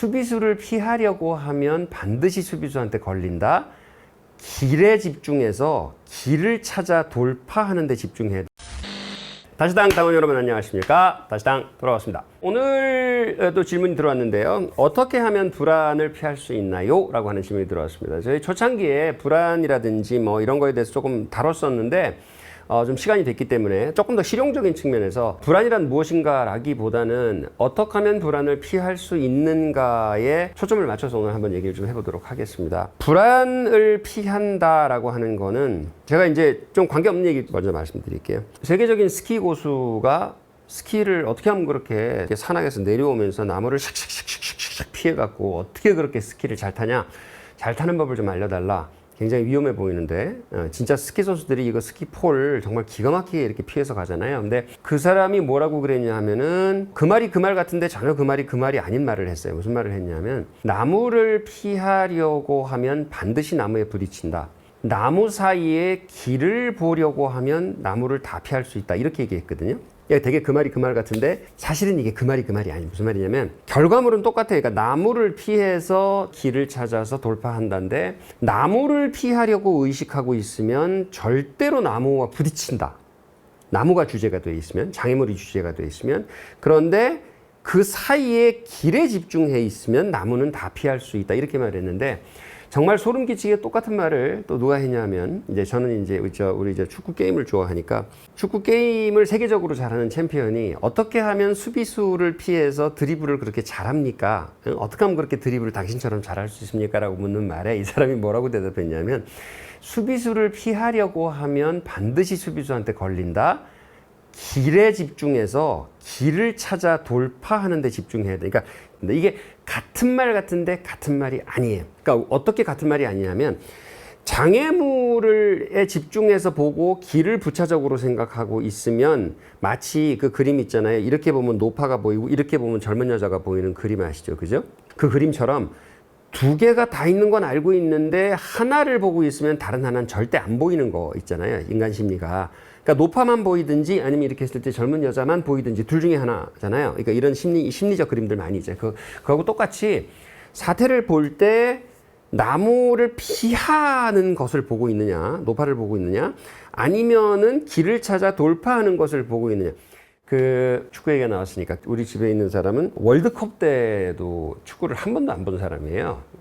수비수를 피하려고 하면 반드시 수비수한테 걸린다. 길에 집중해서 길을 찾아 돌파하는 데 집중해야 돼. 다시당 당원 여러분 안녕하십니까? 다시당 돌아왔습니다. 오늘도 질문이 들어왔는데요. 어떻게 하면 불안을 피할 수 있나요? 라고 하는 질문이 들어왔습니다. 저희 초창기에 불안이라든지 뭐 이런 거에 대해서 조금 다뤘었는데 좀 시간이 됐기 때문에 조금 더 실용적인 측면에서 불안이란 무엇인가 라기보다는 어떻게 하면 불안을 피할 수 있는가에 초점을 맞춰서 오늘 한번 얘기를 좀 해보도록 하겠습니다. 불안을 피한다라고 하는 거는 제가 이제 좀 관계없는 얘기 먼저 말씀드릴게요. 세계적인 스키 고수가 스키를 어떻게 하면 그렇게 산악에서 내려오면서 나무를 샥샥샥샥샥 피해갖고 어떻게 그렇게 스키를 잘 타냐, 잘 타는 법을 좀 알려달라. 굉장히 위험해 보이는데 진짜 스키 선수들이 이거 스키폴 정말 기가 막히게 이렇게 피해서 가잖아요. 근데 그 사람이 뭐라고 그랬냐 하면은 그 말이 그 말 같은데 전혀 그 말이 아닌 말을 했어요. 무슨 말을 했냐면 나무를 피하려고 하면 반드시 나무에 부딪힌다. 나무 사이에 길을 보려고 하면 나무를 다 피할 수 있다. 이렇게 얘기했거든요. 되게 그 말이 그 말 같은데 사실은 이게 그 말이 아니에요. 무슨 말이냐면 결과물은 똑같아요. 그러니까 나무를 피해서 길을 찾아서 돌파한다는데 나무를 피하려고 의식하고 있으면 절대로 나무와 부딪힌다. 나무가 주제가 되어 있으면, 장애물이 주제가 되어 있으면, 그런데 그 사이에 길에 집중해 있으면 나무는 다 피할 수 있다. 이렇게 말했는데 정말 소름 끼치게 똑같은 말을 또 누가 했냐면 이제 저는 이제 우리 축구 게임을 좋아하니까 축구 게임을 세계적으로 잘하는 챔피언이 어떻게 하면 수비수를 피해서 드리블을 그렇게 잘합니까? 어떻게 하면 그렇게 드리블을 당신처럼 잘할 수 있습니까? 라고 묻는 말에 이 사람이 뭐라고 대답했냐면 수비수를 피하려고 하면 반드시 수비수한테 걸린다. 길에 집중해서 길을 찾아 돌파하는 데 집중해야 돼. 그러니까 이게 같은 말 같은데 같은 말이 아니에요. 그러니까 어떻게 같은 말이 아니냐면 장애물에 집중해서 보고 길을 부차적으로 생각하고 있으면 마치 그 그림 있잖아요. 이렇게 보면 노파가 보이고 이렇게 보면 젊은 여자가 보이는 그림 아시죠? 그죠? 그 그림처럼 두 개가 다 있는 건 알고 있는데 하나를 보고 있으면 다른 하나는 절대 안 보이는 거 있잖아요. 인간 심리가. 그러니까 노파만 보이든지 아니면 이렇게 했을 때 젊은 여자만 보이든지 둘 중에 하나잖아요. 그러니까 이런 심리적 그림들 많이 있죠. 그거하고 똑같이 사태를 볼 때 나무를 피하는 것을 보고 있느냐, 노파를 보고 있느냐, 아니면은 길을 찾아 돌파하는 것을 보고 있느냐. 그 축구 얘기가 나왔으니까 우리 집에 있는 사람은 월드컵 때도 축구를 한 번도 안 본 사람이에요.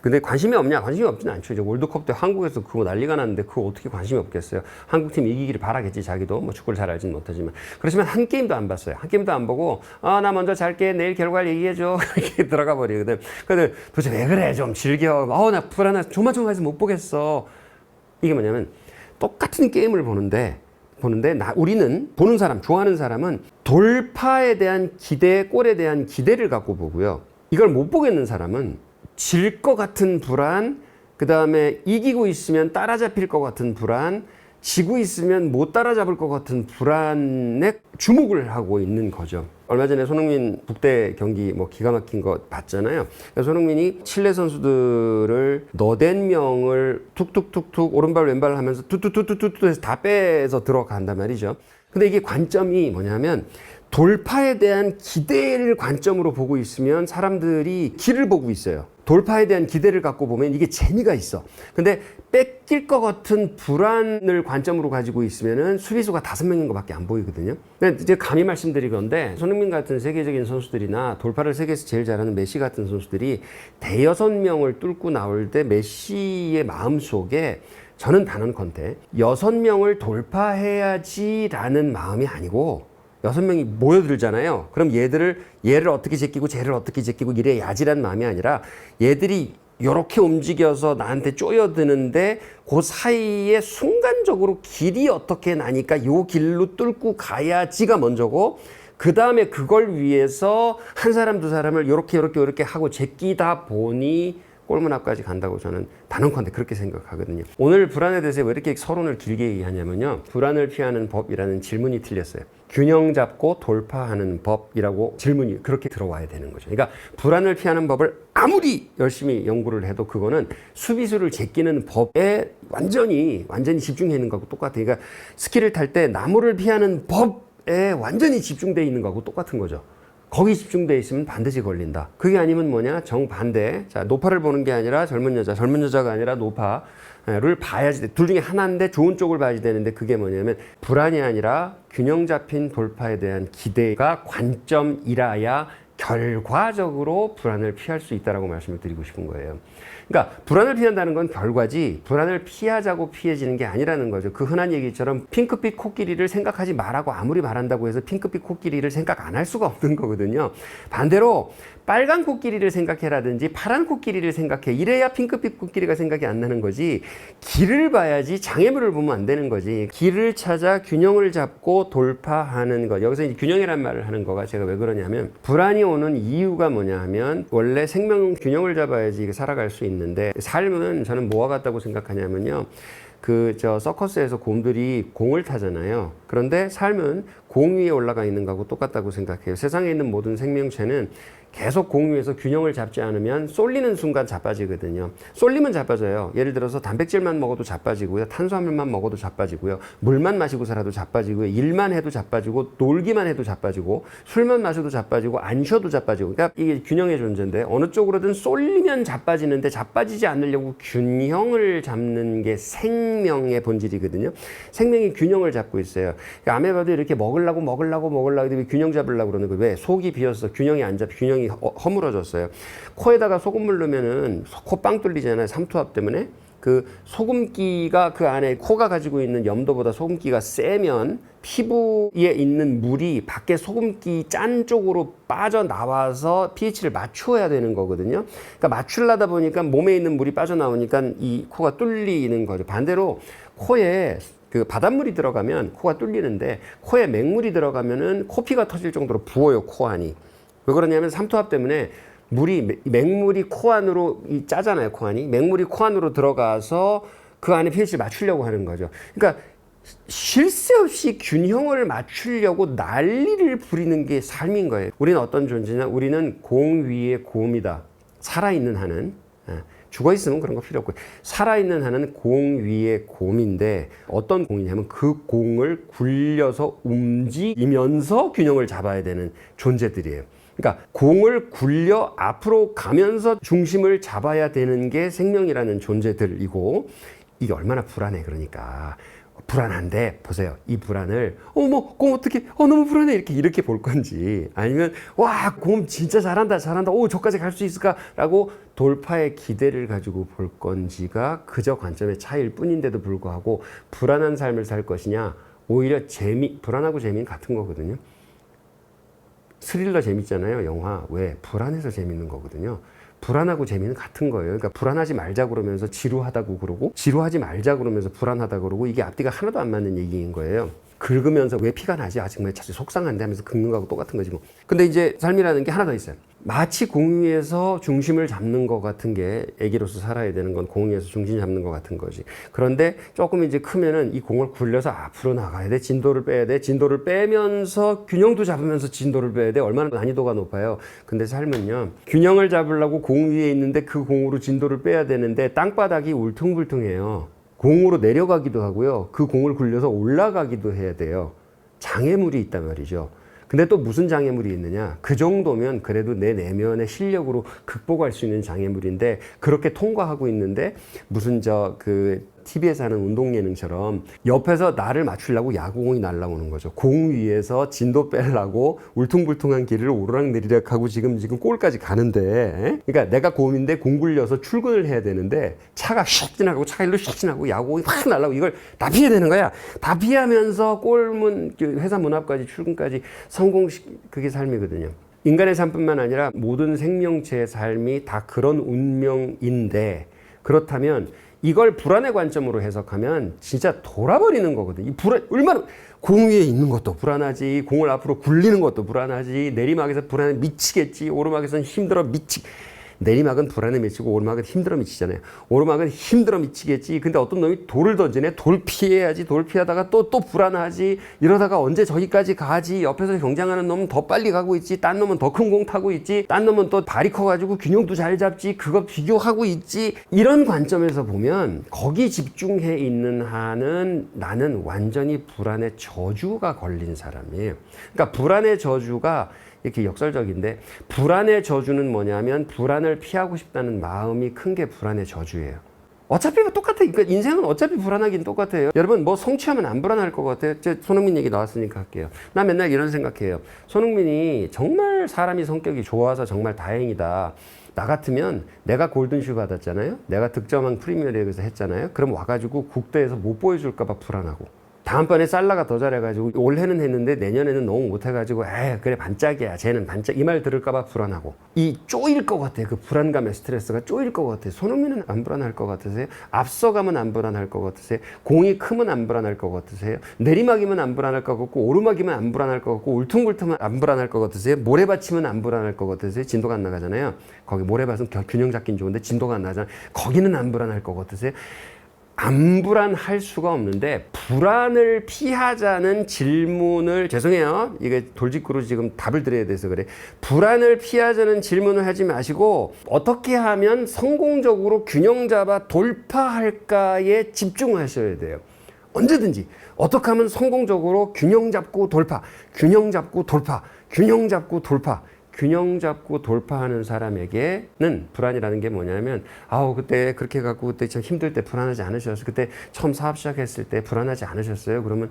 근데 관심이 없냐? 관심이 없진 않죠. 이제 월드컵 때 한국에서 그거 난리가 났는데 그거 어떻게 관심이 없겠어요? 한국팀 이기기를 바라겠지, 자기도. 뭐 축구를 잘 알지는 못하지만. 그렇지만 한 게임도 안 봤어요. 한 게임도 안 보고, 나 먼저 잘게. 내일 결과를 얘기해줘. 이렇게 들어가 버리거든. 근데 도대체 왜 그래? 좀 즐겨. 나 불안해. 조마조마해서 못 보겠어. 이게 뭐냐면 똑같은 게임을 보는데 우리는 보는 사람, 좋아하는 사람은 돌파에 대한 기대, 골에 대한 기대를 갖고 보고요. 이걸 못 보겠는 사람은 질 것 같은 불안, 그 다음에 이기고 있으면 따라잡힐 것 같은 불안, 지고 있으면 못 따라잡을 것 같은 불안에 주목을 하고 있는 거죠. 얼마 전에 손흥민 국대 경기 뭐 기가 막힌 거 봤잖아요. 손흥민이 칠레 선수들을 너댓 명을 툭툭툭툭 오른발 왼발 하면서 툭툭툭툭툭 해서 다 빼서 들어간단 말이죠. 근데 이게 관점이 뭐냐면 돌파에 대한 기대를 관점으로 보고 있으면 사람들이 길을 보고 있어요. 돌파에 대한 기대를 갖고 보면 이게 재미가 있어. 근데 뺏길 것 같은 불안을 관점으로 가지고 있으면은 수비수가 5명인 것밖에 안 보이거든요. 근데 이제 감히 말씀드리건데 손흥민 같은 세계적인 선수들이나 돌파를 세계에서 제일 잘하는 메시 같은 선수들이 대여섯 명을 뚫고 나올 때 메시의 마음속에 저는 단언컨대 6명을 돌파해야지라는 마음이 아니고 6명이 모여들잖아요. 그럼 얘를 어떻게 제끼고 쟤를 어떻게 제끼고 이래야지란 마음이 아니라 얘들이 이렇게 움직여서 나한테 쪼여드는데 그 사이에 순간적으로 길이 어떻게 나니까 요 길로 뚫고 가야지가 먼저고 그 다음에 그걸 위해서 한 사람 두 사람을 이렇게 하고 제끼다 보니 골문 앞까지 간다고 저는 단언컨대 그렇게 생각하거든요. 오늘 불안에 대해서 왜 이렇게 서론을 길게 얘기하냐면요. 불안을 피하는 법이라는 질문이 틀렸어요. 균형 잡고 돌파하는 법이라고 질문이 그렇게 들어와야 되는 거죠. 그러니까 불안을 피하는 법을 아무리 열심히 연구를 해도 그거는 수비수를 제끼는 법에 완전히 집중해 있는 거하고 똑같아요. 그러니까 스키를 탈 때 나무를 피하는 법에 완전히 집중되어 있는 거하고 똑같은 거죠. 거기 집중돼 있으면 반드시 걸린다. 그게 아니면 뭐냐? 정반대. 자, 노파를 보는 게 아니라 젊은 여자가 아니라 노파를 봐야지. 둘 중에 하나인데 좋은 쪽을 봐야지 되는데 그게 뭐냐면 불안이 아니라 균형 잡힌 돌파에 대한 기대가 관점이라야 결과적으로 불안을 피할 수 있다라고 말씀을 드리고 싶은 거예요. 그러니까 불안을 피한다는 건 결과지 불안을 피하자고 피해지는 게 아니라는 거죠. 그 흔한 얘기처럼 핑크빛 코끼리를 생각하지 말라고 아무리 말한다고 해서 핑크빛 코끼리를 생각 안 할 수가 없는 거거든요. 반대로 빨간 코끼리를 생각해라든지 파란 코끼리를 생각해. 이래야 핑크빛 코끼리가 생각이 안 나는 거지. 길을 봐야지 장애물을 보면 안 되는 거지. 길을 찾아 균형을 잡고 돌파하는 것. 여기서 이제 균형이란 말을 하는 거가 제가 왜 그러냐면 불안이 오는 이유가 뭐냐 하면 원래 생명 균형을 잡아야지 살아갈 수 있는데 삶은 저는 뭐와 같다고 생각하냐면요. 서커스에서 곰들이 공을 타잖아요. 그런데 삶은 공 위에 올라가 있는 거하고 똑같다고 생각해요. 세상에 있는 모든 생명체는 계속 공 위에서 균형을 잡지 않으면 쏠리는 순간 자빠지거든요. 쏠리면 자빠져요. 예를 들어서 단백질만 먹어도 자빠지고요. 탄수화물만 먹어도 자빠지고요. 물만 마시고 살아도 자빠지고요. 일만 해도 자빠지고 놀기만 해도 자빠지고 술만 마셔도 자빠지고 안 쉬어도 자빠지고. 그러니까 이게 균형의 존재인데 어느 쪽으로든 쏠리면 자빠지는데 자빠지지 않으려고 균형을 잡는 게 생명의 본질이거든요. 생명이 균형을 잡고 있어요. 그러니까 아메바도 이렇게 먹으려고 균형 잡으려고 그러는 거예요. 왜? 속이 비었어. 균형이 안 잡혀. 균형이 허물어졌어요. 코에다가 소금 넣으면은 코 빵 뚫리잖아요. 삼투압 때문에. 그 소금기가 그 안에 코가 가지고 있는 염도보다 소금기가 세면 피부에 있는 물이 밖에 소금기 짠 쪽으로 빠져나와서 pH를 맞춰야 되는 거거든요. 그러니까 맞추려다 보니까 몸에 있는 물이 빠져나오니까 이 코가 뚫리는 거죠. 반대로 코에 그 바닷물이 들어가면 코가 뚫리는데 코에 맹물이 들어가면은 코피가 터질 정도로 부어요. 코 안이. 왜 그러냐면 삼투압 때문에 맹물이 코 안으로 짜잖아요. 코 안이. 맹물이 코 안으로 들어가서 그 안에 pH를 맞추려고 하는 거죠. 그러니까 쉴 새 없이 균형을 맞추려고 난리를 부리는 게 삶인 거예요. 우리는 어떤 존재냐? 우리는 공 위의 곰이다. 살아있는 한은. 죽어 있으면 그런 거 필요 없고 살아있는 한은 공 위의 곰인데 어떤 공이냐면 그 공을 굴려서 움직이면서 균형을 잡아야 되는 존재들이에요. 그러니까 공을 굴려 앞으로 가면서 중심을 잡아야 되는 게 생명이라는 존재들이고 이게 얼마나 불안해. 그러니까 불안한데 보세요. 이 불안을 곰 어떻게 너무 불안해 이렇게 볼 건지 아니면 와, 곰 진짜 잘한다 저까지 갈 수 있을까라고 돌파의 기대를 가지고 볼 건지가 그저 관점의 차이일 뿐인데도 불구하고 불안한 삶을 살 것이냐 오히려 불안하고 재미는 같은 거거든요. 스릴러 재밌잖아요, 영화. 왜? 불안해서 재밌는 거거든요. 불안하고 재미는 같은 거예요. 그러니까 불안하지 말자 그러면서 지루하다고 그러고 지루하지 말자 그러면서 불안하다 그러고 이게 앞뒤가 하나도 안 맞는 얘기인 정말 긁으면서 왜 피가 나지? 정말 자주 속상한데 하면서 긁는 거하고 똑같은 거지 뭐. 근데 이제 삶이라는 게 하나 더 있어요. 마치 공 위에서 중심을 잡는 것 같은 게 애기로서 살아야 되는 건 공 위에서 중심 잡는 것 같은 거지. 그런데 조금 이제 크면은 이 공을 굴려서 앞으로 나가야 돼. 진도를 빼야 돼. 진도를 빼면서 균형도 잡으면서 진도를 빼야 돼. 얼마나 난이도가 높아요. 근데 삶은요. 균형을 잡으려고 공 위에 있는데 그 공으로 진도를 빼야 되는데 땅바닥이 울퉁불퉁해요. 공으로 내려가기도 하고요. 그 공을 굴려서 올라가기도 해야 돼요. 장애물이 있단 말이죠. 근데 또 무슨 장애물이 있느냐? 그 정도면 그래도 내 내면의 실력으로 극복할 수 있는 장애물인데 그렇게 통과하고 있는데 무슨 TV에서 하는 운동 예능처럼 옆에서 나를 맞추려고 야구공이 날아오는 거죠. 공 위에서 진도 빼려고 울퉁불퉁한 길을 오르락내리락 하고 지금 골까지 가는데 그러니까 내가 곰인데 공 굴려서 출근을 해야 되는데 차가 슉 지나가고 차 일로 슉 지나가고 야구공이 확 날아오고 이걸 다 피해야 되는 거야. 다 피하면서 골문 회사 문 앞까지 출근까지 그게 삶이거든요. 인간의 삶뿐만 아니라 모든 생명체의 삶이 다 그런 운명인데 그렇다면 이걸 불안의 관점으로 해석하면 진짜 돌아버리는 거거든. 이 불안, 얼마나, 공 위에 있는 것도 불안하지, 공을 앞으로 굴리는 것도 불안하지, 내리막에서 불안해 미치겠지, 오르막에서는 힘들어 내리막은 불안해 미치고 오르막은 힘들어 미치잖아요. 오르막은 힘들어 미치겠지. 근데 어떤 놈이 돌을 던지네. 돌 피해야지. 돌 피하다가 또 불안하지. 이러다가 언제 저기까지 가지. 옆에서 경쟁하는 놈은 더 빨리 가고 있지. 딴 놈은 더 큰 공 타고 있지. 딴 놈은 또 발이 커가지고 균형도 잘 잡지. 그거 비교하고 있지. 이런 관점에서 보면 거기 집중해 있는 한은 나는 완전히 불안의 저주가 걸린 사람이에요. 그러니까 불안의 저주가 이렇게 역설적인데 불안의 저주는 뭐냐면 불안을 피하고 싶다는 마음이 큰 게 불안의 저주예요. 어차피 똑같아. 그러니까 인생은 어차피 불안하긴 똑같아요. 여러분 뭐 성취하면 안 불안할 것 같아요. 제 손흥민 얘기 나왔으니까 할게요. 나 맨날 이런 생각해요. 손흥민이 정말 사람이 성격이 좋아서 정말 다행이다. 나 같으면 내가 골든슈 받았잖아요. 내가 득점한 프리미어리그에서 했잖아요. 그럼 와가지고 국대에서 못 보여줄까 봐 불안하고. 다음번에 살라가 더 잘해가지고 올해는 했는데 내년에는 너무 못해가지고 에이 그래 반짝이야 쟤는 반짝 이 말 들을까봐 불안하고 이 쪼일 것 같아. 그 불안감의 스트레스가 쪼일 것 같아. 손흥민은 안 불안할 것 같으세요? 앞서가면 안 불안할 것 같으세요? 공이 크면 안 불안할 것 같으세요? 내리막이면 안 불안할 것 같고 오르막이면 안 불안할 것 같고 울퉁불퉁하면 안 불안할 것 같으세요? 모래밭이면 안 불안할 것 같으세요? 진도가 안 나가잖아요. 거기 모래밭은 균형 잡긴 좋은데 진도가 안 나잖아요. 거기는 안 불안할 것 같으세요? 안 불안할 수가 없는데 불안을 피하자는 질문을 죄송해요. 이게 돌직구로 지금 답을 드려야 돼서 그래. 불안을 피하자는 질문을 하지 마시고 어떻게 하면 성공적으로 균형 잡아 돌파할까에 집중하셔야 돼요. 언제든지 어떻게 하면 성공적으로 균형 잡고 돌파, 균형 잡고 돌파, 균형 잡고 돌파. 균형 잡고 돌파하는 사람에게는 불안이라는 게 뭐냐면 아우 그때 그렇게 갖고 그때 참 힘들 때 불안하지 않으셨어요? 그때 처음 사업 시작했을 때 불안하지 않으셨어요? 그러면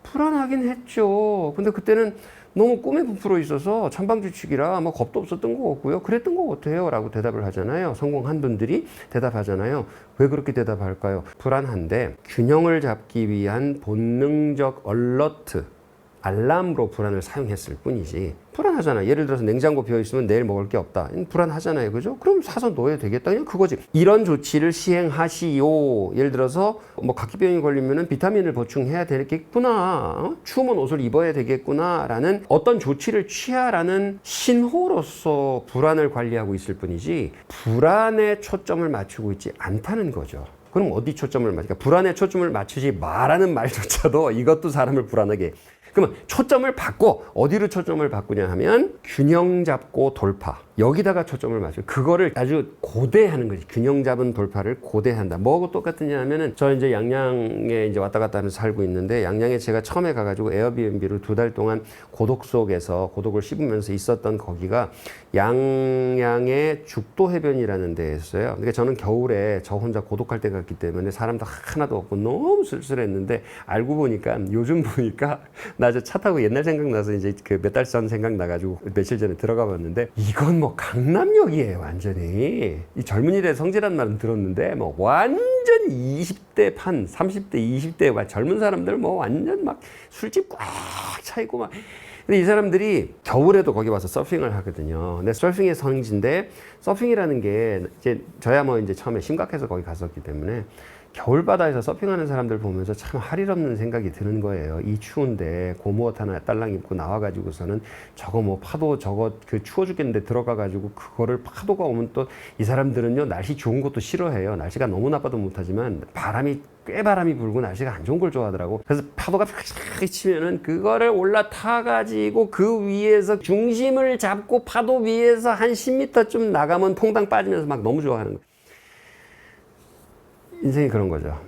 불안하긴 했죠. 근데 그때는 너무 꿈에 부풀어 있어서 천방지축이라 뭐 겁도 없었던 것 같고요. 그랬던 것 같아요. 라고 대답을 하잖아요. 성공한 분들이 대답하잖아요. 왜 그렇게 대답할까요? 불안한데 균형을 잡기 위한 본능적 얼러트 알람으로 불안을 사용했을 뿐이지 불안하잖아. 예를 들어서 냉장고 비어있으면 내일 먹을 게 없다. 불안하잖아요. 그죠? 그럼 사서 넣어야 되겠다. 그냥 그거지. 이런 조치를 시행하시오. 예를 들어서 뭐 감기병이 걸리면 비타민을 보충해야 되겠구나. 추우면 옷을 입어야 되겠구나. 라는 어떤 조치를 취하라는 신호로서 불안을 관리하고 있을 뿐이지 불안에 초점을 맞추고 있지 않다는 거죠. 그럼 어디 초점을 맞을까? 불안에 초점을 맞추지 마라는 말조차도 이것도 사람을 불안하게 해. 그러면 초점을 바꿔. 어디로 초점을 바꾸냐 하면 균형 잡고 돌파. 여기다가 초점을 맞춰. 그거를 아주 고대하는 거지. 균형 잡은 돌파를 고대한다. 뭐하고 똑같으냐 하면은 저 이제 양양에 이제 왔다 갔다 하면서 살고 있는데 양양에 제가 처음에 가가지고 에어비앤비로 2달 동안 고독 속에서 고독을 씹으면서 있었던 거기가 양양의 죽도해변이라는 데였어요. 그러니까 저는 겨울에 저 혼자 고독할 때 갔기 때문에 사람도 하나도 없고 너무 쓸쓸했는데 알고 보니까 요즘 보니까 나 저 차 타고 옛날 생각나서 이제 그 몇 달 전 생각나가지고 며칠 전에 들어가 봤는데 이건 뭐 강남역이에요. 완전히 이 젊은이들의 성지란 말은 들었는데 뭐 완전 20대 판 30대 20대 젊은 사람들 뭐 완전 막 술집 꽉 차있고 막 근데 이 사람들이 겨울에도 거기 와서 서핑을 하거든요. 근데 서핑의 성지인데 서핑이라는 게 이제 저야 뭐 이제 처음에 심각해서 거기 갔었기 때문에 겨울바다에서 서핑하는 사람들 보면서 참 할일 없는 생각이 드는 거예요. 이 추운데 고무옷 하나 딸랑 입고 나와가지고서는 저거 뭐 파도 저거 그 추워 죽겠는데 들어가가지고 그거를 파도가 오면 또 이 사람들은요 날씨 좋은 것도 싫어해요. 날씨가 너무 나빠도 못하지만 바람이 꽤 바람이 불고 날씨가 안 좋은 걸 좋아하더라고. 그래서 파도가 팍 치면은 그거를 올라타가지고 그 위에서 중심을 잡고 파도 위에서 한 10m쯤 나가면 퐁당 빠지면서 막 너무 좋아하는 거예요. 인생이 그런 거죠.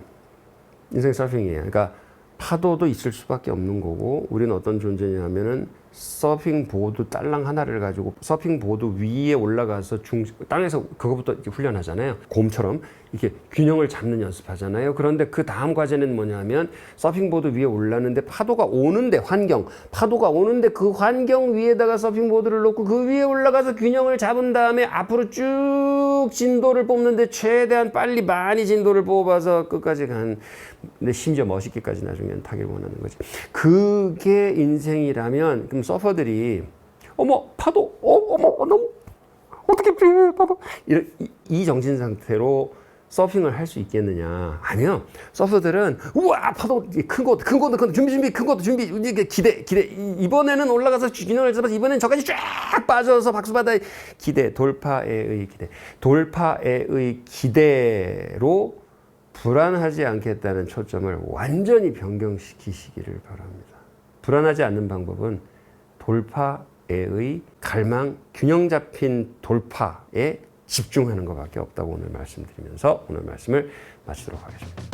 인생이 서핑이에요. 그러니까 파도도 있을 수밖에 없는 거고 우리는 어떤 존재냐 하면은 서핑 보드 딸랑 하나를 가지고 서핑 보드 위에 올라가서 땅에서 그거부터 이렇게 훈련하잖아요. 곰처럼 이렇게 균형을 잡는 연습하잖아요. 그런데 그 다음 과제는 뭐냐면 서핑 보드 위에 올랐는데 파도가 오는데 파도가 오는데 그 환경 위에다가 서핑 보드를 놓고 그 위에 올라가서 균형을 잡은 다음에 앞으로 쭉 진도를 뽑는데 최대한 빨리 많이 진도를 뽑아서 끝까지 근데 심지어 멋있게까지 나중에는 타길 원하는 거지. 그게 인생이라면 그럼 서퍼들이 어머 파도 어머 너무 어떻게 파도 이 정신 상태로 서핑을 할 수 있겠느냐? 아니요. 서퍼들은 우와 파도 큰 것도 준비 큰 것도 준비 기대 이번에는 올라가서 균형을 잡아서 이번에는 저까지 쫙 빠져서 박수받아 기대 돌파의 기대로 불안하지 않겠다는 초점을 완전히 변경시키시기를 바랍니다. 불안하지 않는 방법은 돌파의 갈망, 균형 잡힌 돌파에 집중하는 것밖에 없다고 오늘 말씀드리면서 오늘 말씀을 마치도록 하겠습니다.